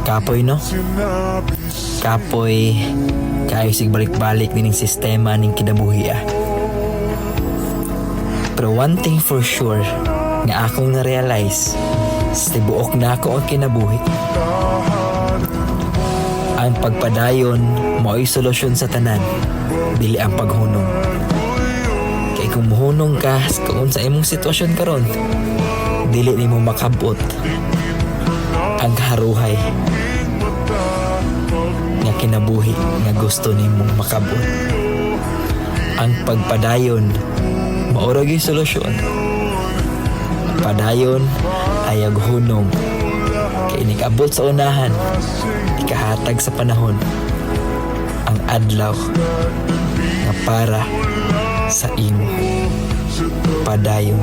Kapoy no? Kapoy kayo sig balik-balik dining sistema ning kinabuhi ah. Pero one thing for sure nga akong na-realize sa tibuok na ako ang kinabuhi. Ang pagpadayon mao'y solusyon sa tanan, dili ang paghunong. Kay kung muhunong ka kung sa imong sitwasyon karon, dili nimo makabot ang kaharuhay nga kinabuhi nga gusto nimong makabot. Ang pagpadayon maura gyud solusyon. Padayon ayag hunong, kay nag-abot sa unahan, ikahatag sa panahon ang adlaw nga para sa imo. Padayon.